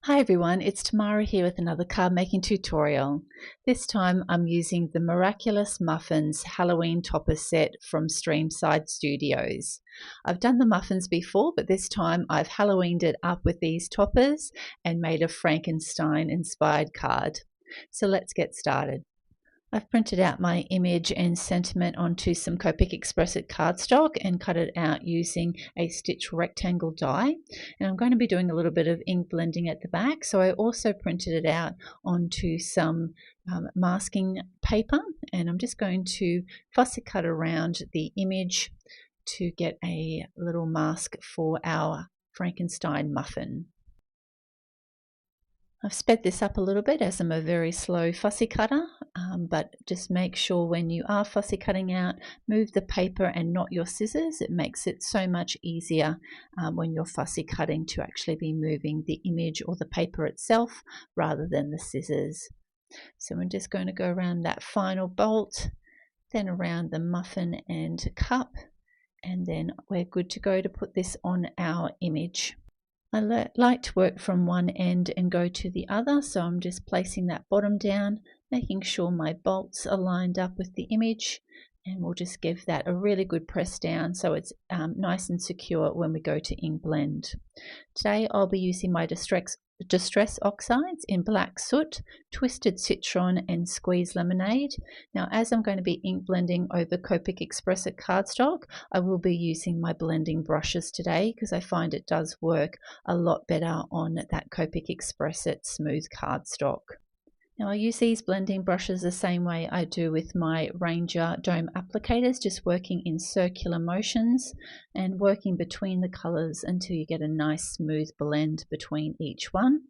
Hi everyone, it's Tamara here with another card making tutorial. This time I'm using the Miraculous Muffins Halloween topper set from Streamside Studios. I've done the muffins before, but this time I've Halloweened it up with these toppers and made a Frankenstein inspired card. So let's get started. I've printed out my image and sentiment onto some Copic XPress cardstock and cut it out using a stitch rectangle die. And I'm going to be doing a little bit of ink blending at the back, so I also printed it out onto some masking paper, and I'm just going to fussy cut around the image to get a little mask for our Frankenstein muffin. I've sped this up a little bit as I'm a very slow fussy cutter, but just make sure when you are fussy cutting out, move the paper and not your scissors. It makes it so much easier when you're fussy cutting to actually be moving the image or the paper itself rather than the scissors. So I'm just going to go around that final bolt, then around the muffin and cup, and then we're good to go to put this on our image. I like to work from one end and go to the other, so I'm just placing that bottom down, making sure my bolts are lined up with the image, and we'll just give that a really good press down so it's nice and secure when we go to ink blend. Today I'll be using my Distress Oxides in Black Soot, Twisted Citron and Squeezed Lemonade. Now, as I'm going to be ink blending over Copic XPress cardstock, I will be using my blending brushes today because I find it does work a lot better on that Copic XPress smooth cardstock. Now I use these blending brushes the same way I do with my Ranger Dome applicators, just working in circular motions and working between the colours until you get a nice smooth blend between each one.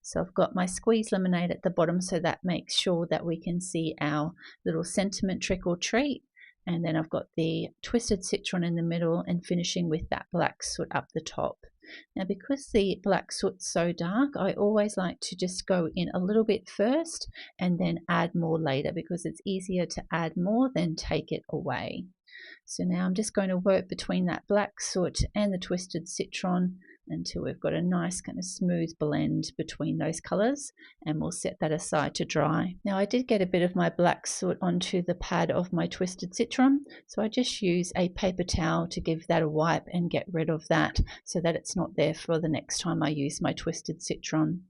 So I've got my squeezed lemonade at the bottom, so that makes sure that we can see our little sentiment trick or treat. And then I've got the twisted citron in the middle and finishing with that black soot up the top. Now, because the black soot's so dark, I always like to just go in a little bit first and then add more later because it's easier to add more than take it away. So now I'm just going to work between that black soot and the twisted citron until we've got a nice kind of smooth blend between those colours, and we'll set that aside to dry. Now I did get a bit of my black soot onto the pad of my twisted citron, so I just use a paper towel to give that a wipe and get rid of that so that it's not there for the next time I use my twisted citron.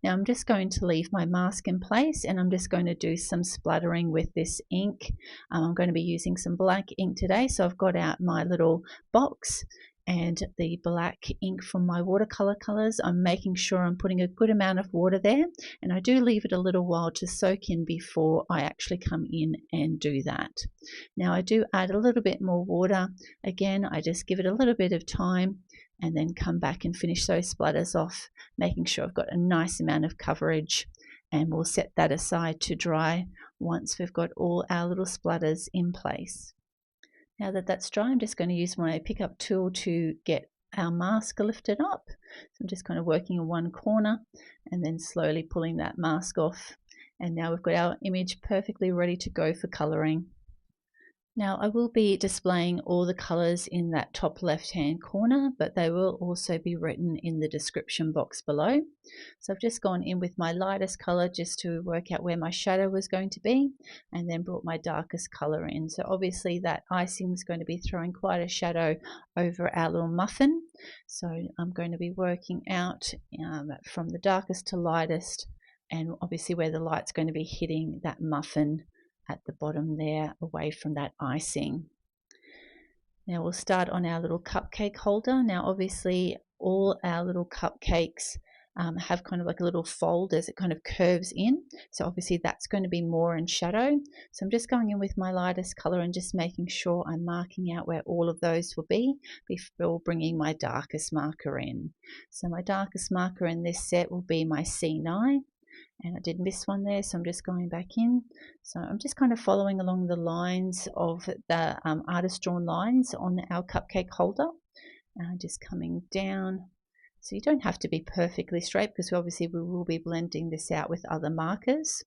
Now I'm just going to leave my mask in place, and I'm just going to do some splattering with this ink. I'm going to be using some black ink today, so I've got out my little box and the black ink from my watercolor colors. I'm making sure I'm putting a good amount of water there, and I do leave it a little while to soak in before I actually come in and do that. Now I do add a little bit more water. Again, I just give it a little bit of time and then come back and finish those splatters off, making sure I've got a nice amount of coverage, and we'll set that aside to dry once we've got all our little splatters in place. Now that that's dry, I'm just going to use my pickup tool to get our mask lifted up. So I'm just kind of working in one corner and then slowly pulling that mask off. And now we've got our image perfectly ready to go for colouring. Now I will be displaying all the colours in that top left hand corner, but they will also be written in the description box below. So I've just gone in with my lightest colour just to work out where my shadow was going to be, and then brought my darkest colour in. So obviously that icing is going to be throwing quite a shadow over our little muffin. So I'm going to be working out from the darkest to lightest, and obviously where the light's going to be hitting that muffin at the bottom there, away from that icing. Now we'll start on our little cupcake holder. Now obviously all our little cupcakes have kind of like a little fold as it kind of curves in, so obviously that's going to be more in shadow. So I'm just going in with my lightest color and just making sure I'm marking out where all of those will be before bringing my darkest marker in. So my darkest marker in this set will be my C9, and I did miss one there, so I'm just going back in. So I'm just kind of following along the lines of the artist drawn lines on our cupcake holder, just coming down. So you don't have to be perfectly straight because obviously we will be blending this out with other markers.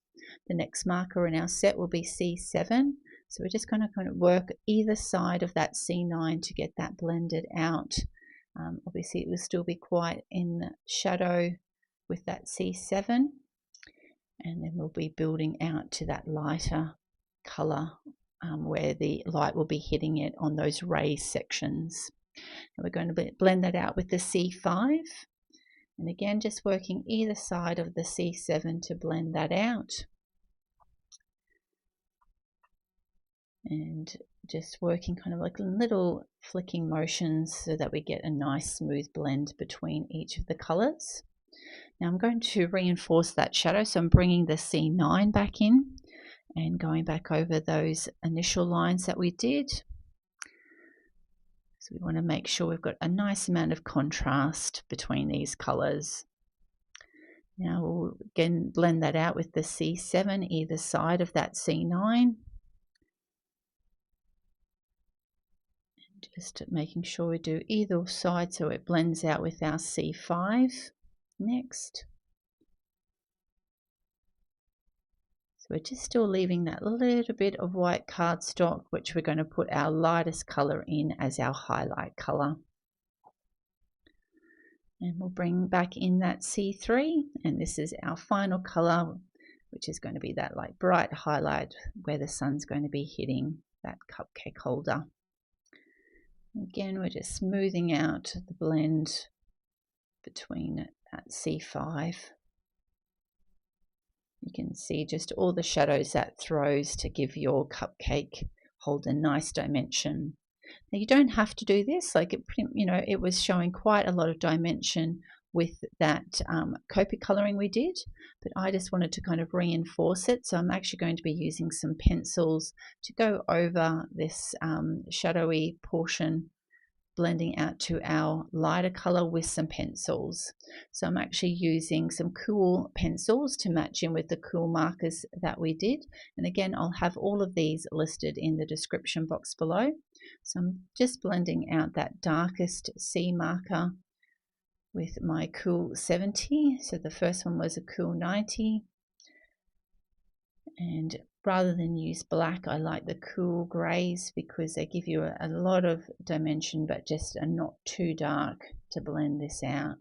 The next marker in our set will be C7, so we're just going to kind of work either side of that C9 to get that blended out. Obviously it will still be quite in shadow with that C7, and then we'll be building out to that lighter colour where the light will be hitting it on those raised sections. And we're going to blend that out with the C5, and again just working either side of the C7 to blend that out, and just working kind of like little flicking motions so that we get a nice smooth blend between each of the colours. Now I'm going to reinforce that shadow, so I'm bringing the C9 back in and going back over those initial lines that we did. So we want to make sure we've got a nice amount of contrast between these colours. Now we'll again blend that out with the C7 either side of that C9. Just making sure we do either side so it blends out with our C5 next. So we're just still leaving that little bit of white cardstock, which we're going to put our lightest colour in as our highlight colour. And we'll bring back in that C3, and this is our final colour, which is going to be that like bright highlight where the sun's going to be hitting that cupcake holder. Again, we're just smoothing out the blend between that C5. You can see just all the shadows that throws to give your cupcake holder nice dimension. Now you don't have to do this, like it was showing quite a lot of dimension with that Copic colouring we did, but I just wanted to kind of reinforce it, so I'm actually going to be using some pencils to go over this shadowy portion, blending out to our lighter color with some pencils. So I'm actually using some cool pencils to match in with the cool markers that we did, and again I'll have all of these listed in the description box below. So I'm just blending out that darkest C marker with my cool 70. So the first one was a cool 90, and rather than use black, I like the cool grays because they give you a lot of dimension but just are not too dark to blend this out.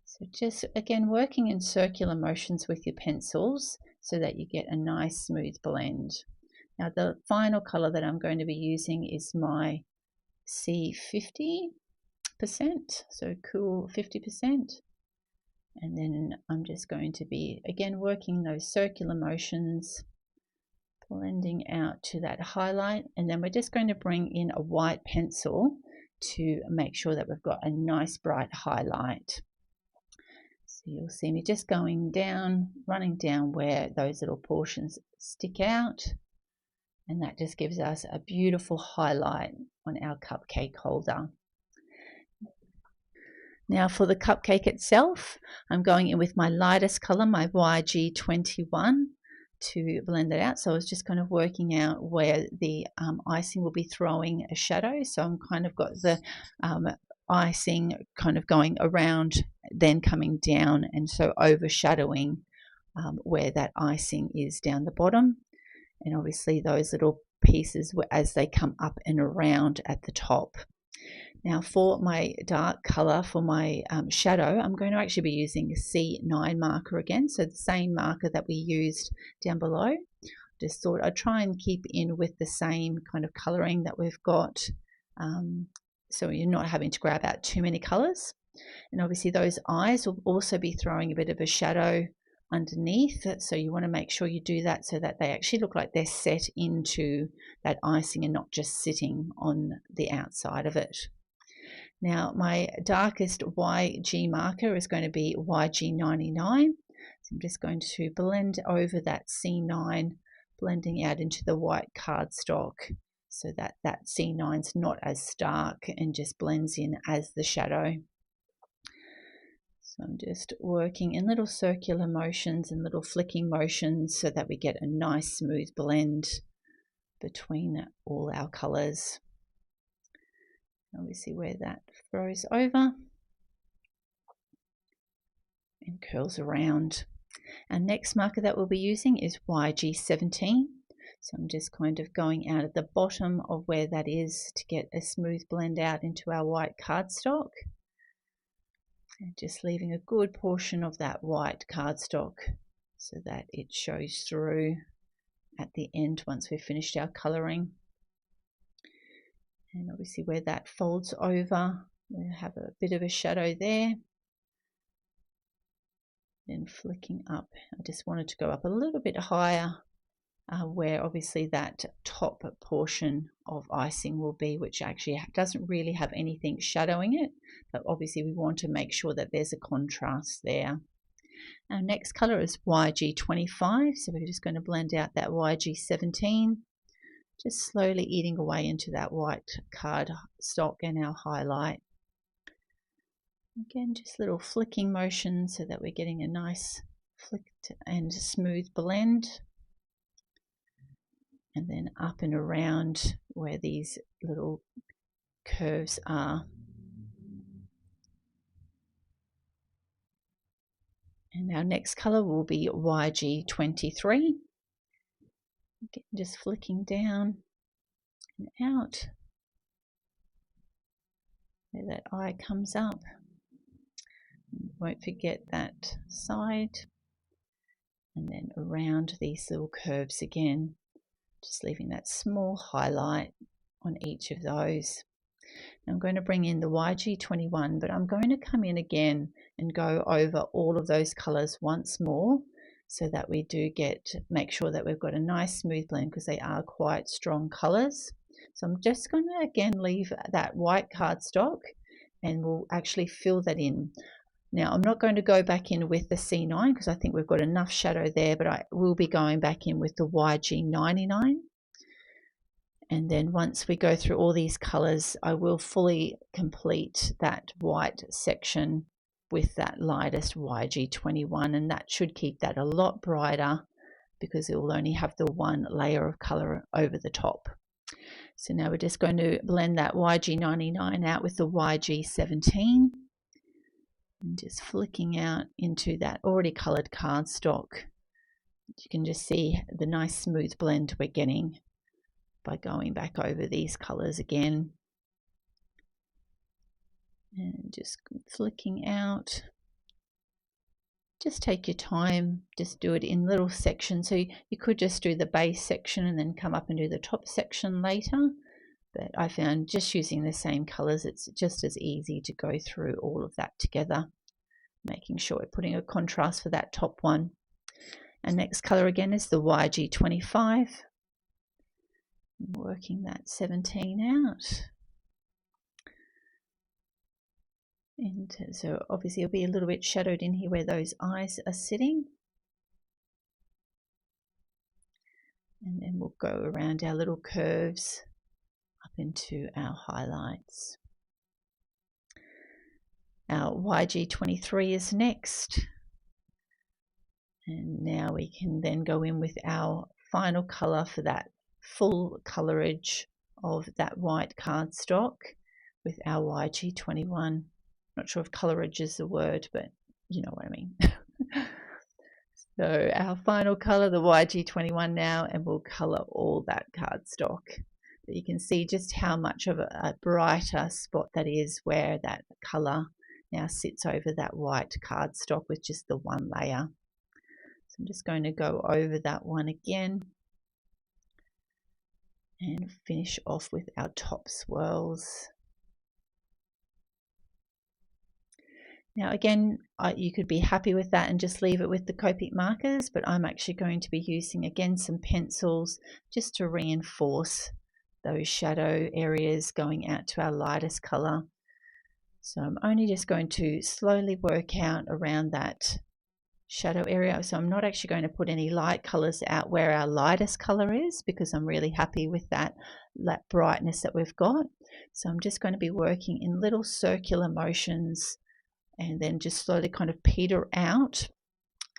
So just again working in circular motions with your pencils so that you get a nice smooth blend. Now the final color that I'm going to be using is my C50%, so cool 50%. And then I'm just going to be again working those circular motions, blending out to that highlight, and then we're just going to bring in a white pencil to make sure that we've got a nice bright highlight. So you'll see me just going down, running down where those little portions stick out, and that just gives us a beautiful highlight on our cupcake holder. Now for the cupcake itself, I'm going in with my lightest color, my YG21, to blend it out. So I was just kind of working out where the icing will be throwing a shadow. So I'm kind of got the icing kind of going around, then coming down, and so overshadowing where that icing is down the bottom. And obviously those little pieces as they come up and around at the top. Now for my dark color, for my shadow, I'm going to actually be using a C9 marker again, so the same marker that we used down below. Just thought I'd try and keep in with the same kind of coloring that we've got, so you're not having to grab out too many colors. And obviously those eyes will also be throwing a bit of a shadow underneath, so you want to make sure you do that so that they actually look like they're set into that icing and not just sitting on the outside of it. Now my darkest YG marker is going to be YG99, so I'm just going to blend over that C9, blending out into the white cardstock so that that C9 is not as stark and just blends in as the shadow. So I'm just working in little circular motions and little flicking motions so that we get a nice smooth blend between all our colours. And we see where that throws over and curls around. Our next marker that we'll be using is YG17. So I'm just kind of going out at the bottom of where that is to get a smooth blend out into our white cardstock. And just leaving a good portion of that white cardstock so that it shows through at the end once we've finished our colouring. And obviously where that folds over, we'll have a bit of a shadow there. Then flicking up, I just wanted to go up a little bit higher where obviously that top portion of icing will be, which actually doesn't really have anything shadowing it, but obviously we want to make sure that there's a contrast there. Our next colour is YG25, so we're just going to blend out that YG17, just slowly eating away into that white cardstock and our highlight. Again, just little flicking motions so that we're getting a nice flicked and smooth blend. And then up and around where these little curves are. And our next colour will be YG23. Again, just flicking down and out where that eye comes up. Won't forget that side. And then around these little curves again. Just leaving that small highlight on each of those. Now I'm going to bring in the YG21, but I'm going to come in again and go over all of those colours once more so that we do make sure that we've got a nice smooth blend, because they are quite strong colours. So I'm just going to again leave that white cardstock and we'll actually fill that in. Now I'm not going to go back in with the C9 because I think we've got enough shadow there, but I will be going back in with the YG99. And then once we go through all these colours, I will fully complete that white section with that lightest YG21, and that should keep that a lot brighter because it will only have the one layer of colour over the top. So now we're just going to blend that YG99 out with the YG17. And just flicking out into that already coloured cardstock. You can just see the nice smooth blend we're getting by going back over these colours again. And just flicking out. Just take your time, just do it in little sections. So you could just do the base section and then come up and do the top section later. But I found just using the same colours, it's just as easy to go through all of that together, making sure we're putting a contrast for that top one. And next colour again is the YG25. Working that 17 out. And so obviously it'll be a little bit shadowed in here where those eyes are sitting. And then we'll go around our little curves up into our highlights. Our YG23 is next. And now we can then go in with our final colour for that full colouring of that white cardstock with our YG21. Not sure if colouring is the word, but you know what I mean. So our final colour, the YG21 now, and we'll colour all that cardstock. But you can see just how much of a brighter spot that is where that colour now sits over that white cardstock with just the one layer. So I'm just going to go over that one again and finish off with our top swirls. Now again, you could be happy with that and just leave it with the Copic markers, but I'm actually going to be using again some pencils just to reinforce those shadow areas going out to our lightest colour. So I'm only just going to slowly work out around that shadow area. So I'm not actually going to put any light colours out where our lightest colour is, because I'm really happy with that brightness that we've got. So I'm just going to be working in little circular motions and then just slowly kind of peter out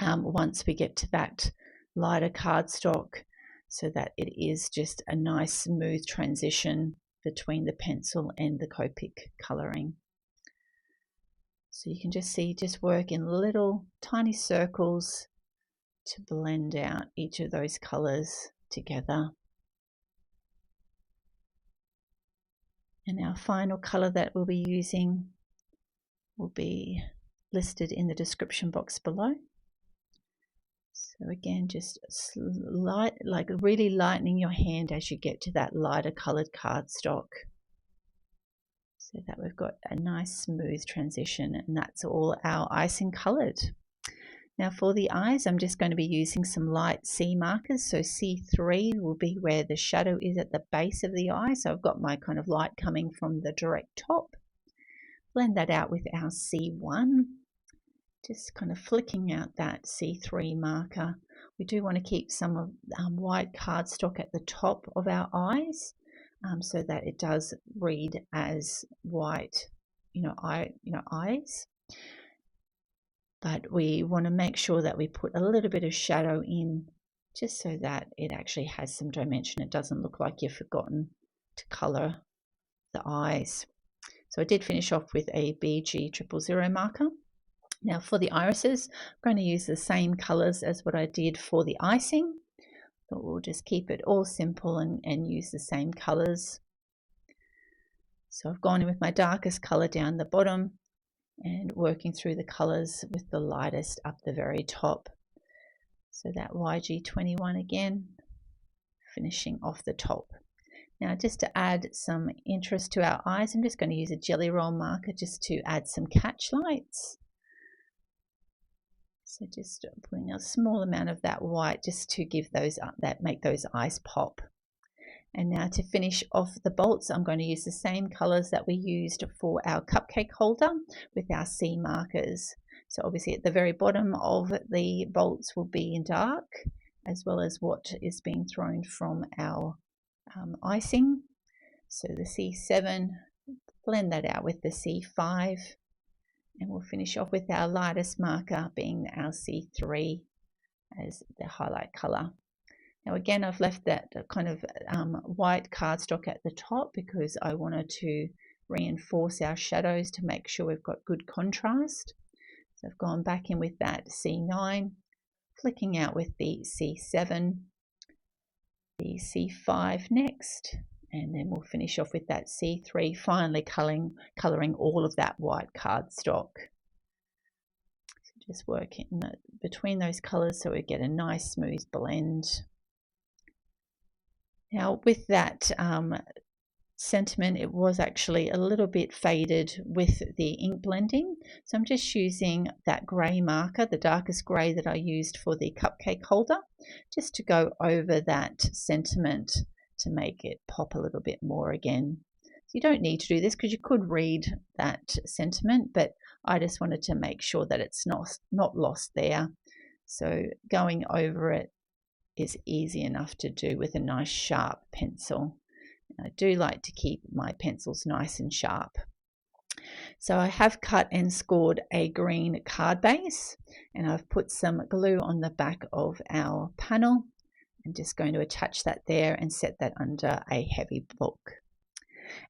once we get to that lighter cardstock, so that it is just a nice smooth transition between the pencil and the Copic colouring. So you can just see, just work in little tiny circles to blend out each of those colours together. And our final colour that we'll be using will be listed in the description box below. So again, just light, like really lightening your hand as you get to that lighter colored cardstock, so that we've got a nice smooth transition, and that's all our icing colored. Now for the eyes, I'm just going to be using some light C markers. So C3 will be where the shadow is at the base of the eye. So I've got my kind of light coming from the direct top. Blend that out with our C1. Just kind of flicking out that C3 marker. We do want to keep some white cardstock at the top of our eyes, so that it does read as white, eyes. But we want to make sure that we put a little bit of shadow in, just so that it actually has some dimension. It doesn't look like you've forgotten to color the eyes. So I did finish off with a BG000 marker. Now for the irises, I'm going to use the same colors as what I did for the icing, but we'll just keep it all simple and use the same colors. So I've gone in with my darkest color down the bottom and working through the colors with the lightest up the very top. So that YG21 again, finishing off the top. Now just to add some interest to our eyes, I'm just going to use a jelly roll marker just to add some catch lights. So just putting a small amount of that white just to give those make those eyes pop. And now to finish off the bolts, I'm going to use the same colors that we used for our cupcake holder with our C markers. So obviously at the very bottom of the bolts will be in dark, as well as what is being thrown from our icing. So the C7, blend that out with the C5. And we'll finish off with our lightest marker being our C3 as the highlight color. Now again, I've left that kind of white cardstock at the top because I wanted to reinforce our shadows to make sure we've got good contrast. So I've gone back in with that C9, flicking out with the C7, the C5 next, and then we'll finish off with that C3, finally colouring all of that white cardstock. So just working between those colours so we get a nice smooth blend. Now with that sentiment, it was actually a little bit faded with the ink blending, so I'm just using that grey marker, the darkest grey that I used for the cupcake holder, just to go over that sentiment to make it pop a little bit more again. So you don't need to do this because you could read that sentiment, but I just wanted to make sure that it's not lost there. So going over it is easy enough to do with a nice sharp pencil. And I do like to keep my pencils nice and sharp. So I have cut and scored a green card base, and I've put some glue on the back of our panel. I'm just going to attach that there and set that under a heavy book.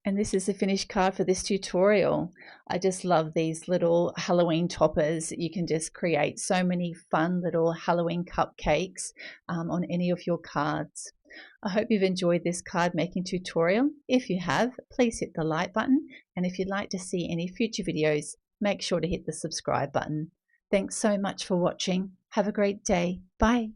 And this is the finished card for this tutorial. I just love these little Halloween toppers. You can just create so many fun little Halloween cupcakes on any of your cards. I hope you've enjoyed this card making tutorial. If you have, please hit the like button, and if you'd like to see any future videos, make sure to hit the subscribe button. Thanks so much for watching. Have a great day. Bye.